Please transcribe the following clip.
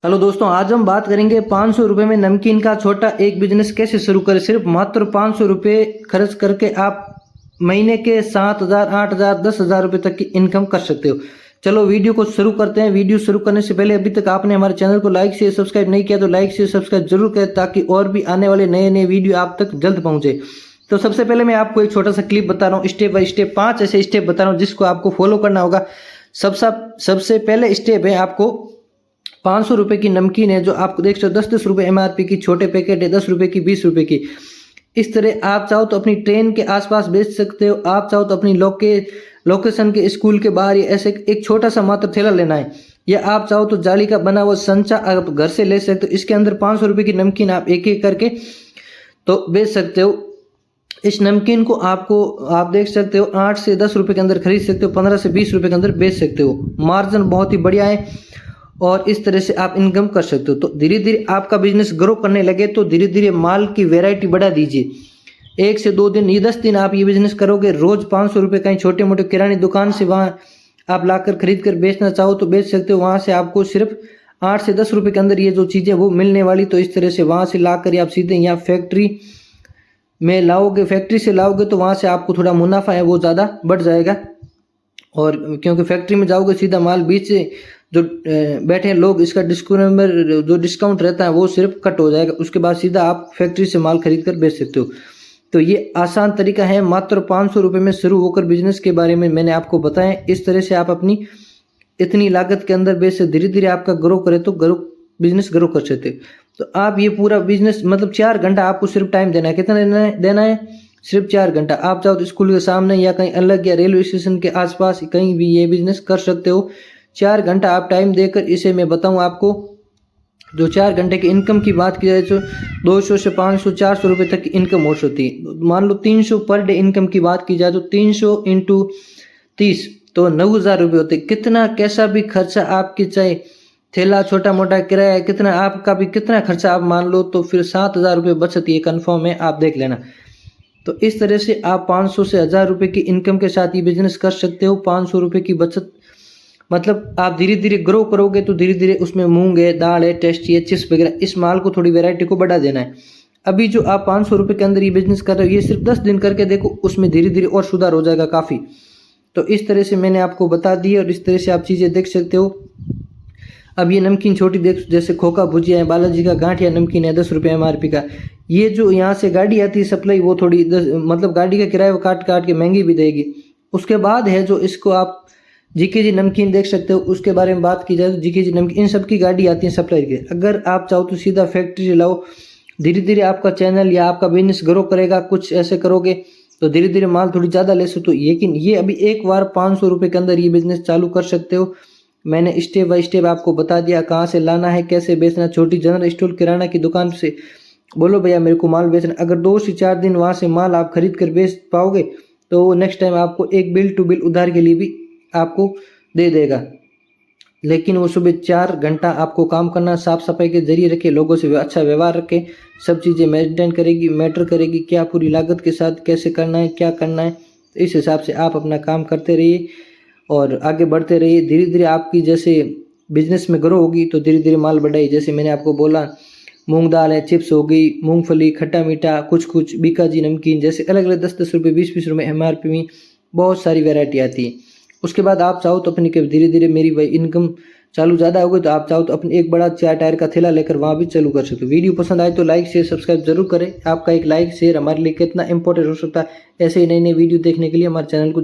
Hello दोस्तों, आज हम बात करेंगे 500 रुपये में नमकीन का छोटा एक बिजनेस कैसे शुरू करें। सिर्फ मात्र 500 रुपये खर्च करके आप महीने के 7,000, 8,000, 10,000 रुपये तक की इनकम कर सकते हो। चलो वीडियो को शुरू करते हैं। वीडियो शुरू करने से पहले अभी तक आपने हमारे चैनल को लाइक शेयर सब्सक्राइब नहीं किया तो लाइक शेयर सब्सक्राइब जरूर करें, ताकि और भी आने वाले नए नए वीडियो आप तक जल्द पहुँचे। तो सबसे पहले मैं आपको एक छोटा सा क्लिप बता रहा हूँ, स्टेप बाय स्टेप 5 ऐसे स्टेप बता रहा हूँ जिसको आपको फॉलो करना होगा। सबसे पहले स्टेप है, आपको 500 रुपये की नमकीन है जो आपको देख सकते हो 10-10 रुपये MRP की छोटे पैकेट है, 10 रुपये की, 20 रुपये की। इस तरह आप चाहो तो अपनी ट्रेन के आसपास बेच सकते हो, आप चाहो तो अपनी लोकेशन के स्कूल के बाहर या ऐसे एक छोटा सा मात्र थैला लेना है, या आप चाहो तो जाली का बना हुआ संचा आप घर से ले सकते हो। इसके अंदर 500 रुपये की नमकीन आप एक एक करके तो बेच सकते हो। इस नमकीन को आप देख सकते हो 8 से 10 रुपये के अंदर खरीद सकते हो, 15 से 20 रुपये के अंदर बेच सकते हो। मार्जिन बहुत ही बढ़िया है और इस तरह से आप इनकम कर सकते हो। तो धीरे धीरे आपका बिजनेस ग्रो करने लगे तो धीरे धीरे माल की वैरायटी बढ़ा दीजिए। 1 से 2 दिन, ये 10 दिन आप ये बिजनेस करोगे, रोज 500 रुपये कहीं छोटे मोटे किरानी दुकान से वहाँ आप लाकर खरीद कर बेचना चाहो तो बेच सकते हो। वहाँ से आपको सिर्फ 8 से 10 रुपये के अंदर ये जो चीज़ें वो मिलने वाली। तो इस तरह से वहाँ से ला कर आप सीधे यहाँ फैक्ट्री में लाओगे, फैक्ट्री से लाओगे तो वहाँ से आपको थोड़ा मुनाफा है वो ज़्यादा बढ़ जाएगा। और क्योंकि फैक्ट्री में जाओगे सीधा माल बीच से जो बैठे हैं लोग, इसका डिस्काउंट रहता है वो सिर्फ कट हो जाएगा। उसके बाद सीधा आप फैक्ट्री से माल खरीद कर बेच सकते हो। तो ये आसान तरीका है, मात्र 500 रुपये में शुरू होकर बिजनेस के बारे में मैंने आपको बताया। इस तरह से आप अपनी इतनी लागत के अंदर बेच से धीरे धीरे आपका ग्रो करे तो बिजनेस ग्रो कर सकते हो। तो आप ये पूरा बिजनेस मतलब 4 घंटा आपको सिर्फ टाइम देना है। कितना देना है? सिर्फ 4 घंटा। आप चाहो तो स्कूल के सामने या कहीं अलग या रेलवे स्टेशन के आसपास कहीं भी ये बिजनेस कर सकते हो। 4 घंटा आप टाइम देकर इसे मैं बताऊं आपको, जो 4 घंटे की इनकम की बात की जाए तो 200 से 500, 400 रुपये तक की इनकम हो सकती है। मान लो 300 पर डे इनकम की बात की जाए तो 300 इंटू 30 तो 9,000 रुपये होते। कितना कैसा भी खर्चा आपके, चाहे थैला छोटा मोटा किराया कितना आपका भी कितना खर्चा आप मान लो तो फिर 7,000 रुपये बचत ये कन्फर्म है, आप देख लेना। तो इस तरह से आप 500 से 1,000 रुपये की इनकम के साथ ये बिजनेस कर सकते हो। 500 रुपये की बचत मतलब आप धीरे धीरे ग्रो करोगे तो धीरे धीरे उसमें मूंग है, दाल है, टेस्टी है, चिप्स वगैरह, इस माल को थोड़ी वैरायटी को बढ़ा देना है। अभी जो आप 500 रुपये के अंदर ये बिजनेस कर रहे हो, ये सिर्फ 10 दिन करके देखो, उसमें धीरे धीरे और सुधार हो जाएगा काफ़ी। तो इस तरह से मैंने आपको बता दी और इस तरह से आप चीज़ें देख सकते हो। अब ये नमकीन छोटी देख, जैसे खोखा भुजिया है, बालाजी का गांठिया नमकीन है 10 रुपये MRP का। ये जो यहाँ से गाड़ी आती है सप्लाई, वो थोड़ी मतलब गाड़ी का किराया वो काट के महंगी भी देगी। उसके बाद है जो इसको आप GKG नमकीन देख सकते हो, उसके बारे में बात की जाए तो GKG नमकीन, इन सब की गाड़ी आती है सप्लाई के। अगर आप चाहो तो सीधा फैक्ट्री से लाओ, धीरे धीरे आपका चैनल या आपका बिजनेस ग्रो करेगा। कुछ ऐसे करोगे तो धीरे धीरे माल थोड़ी ज़्यादा ले सकते हो। लेकिन ये अभी एक बार 500 रुपये के अंदर ये बिजनेस चालू कर सकते हो। मैंने स्टेप बाय स्टेप आपको बता दिया कहाँ से लाना है, कैसे बेचना। छोटी जनरल स्टोर किराना की दुकान से बोलो भैया मेरे को माल बेचना, अगर 2 से 4 दिन वहाँ से माल आप खरीद कर बेच पाओगे तो नेक्स्ट टाइम आपको एक बिल टू बिल उधार के लिए भी आपको दे देगा। लेकिन वो सुबह 4 घंटा आपको काम करना, साफ सफाई के जरिए रखे, लोगों से अच्छा व्यवहार रखे, सब चीज़ें मेंटेन करेगी, मैटर करेगी, क्या पूरी लागत के साथ कैसे करना है, क्या करना है। तो इस हिसाब से आप अपना काम करते रहिए और आगे बढ़ते रहिए। धीरे धीरे आपकी जैसे बिजनेस में ग्रो होगी तो धीरे धीरे माल बढ़ाई। जैसे मैंने आपको बोला, मूंग दाल है, चिप्स हो गई, मूंगफली, खट्टा मीठा, कुछ बीकाजी नमकीन, जैसे अलग अलग 10-10 रुपये, 20-20 रुपये MRP में बहुत सारी वैरायटी आती है। उसके बाद आप चाहो तो अपनी धीरे धीरे मेरी वही इनकम चालू ज़्यादा होगी तो आप चाहो तो अपनी एक बड़ा 4 टायर का थैला लेकर वहाँ भी चालू कर सकते हो। वीडियो पसंद आए तो लाइक शेयर सब्सक्राइब जरूर करें। आपका एक लाइक शेयर हमारे लिए कितना इंपॉर्टेंट हो सकता है। ऐसे ही नई नई वीडियो देखने के लिए हमारे चैनल को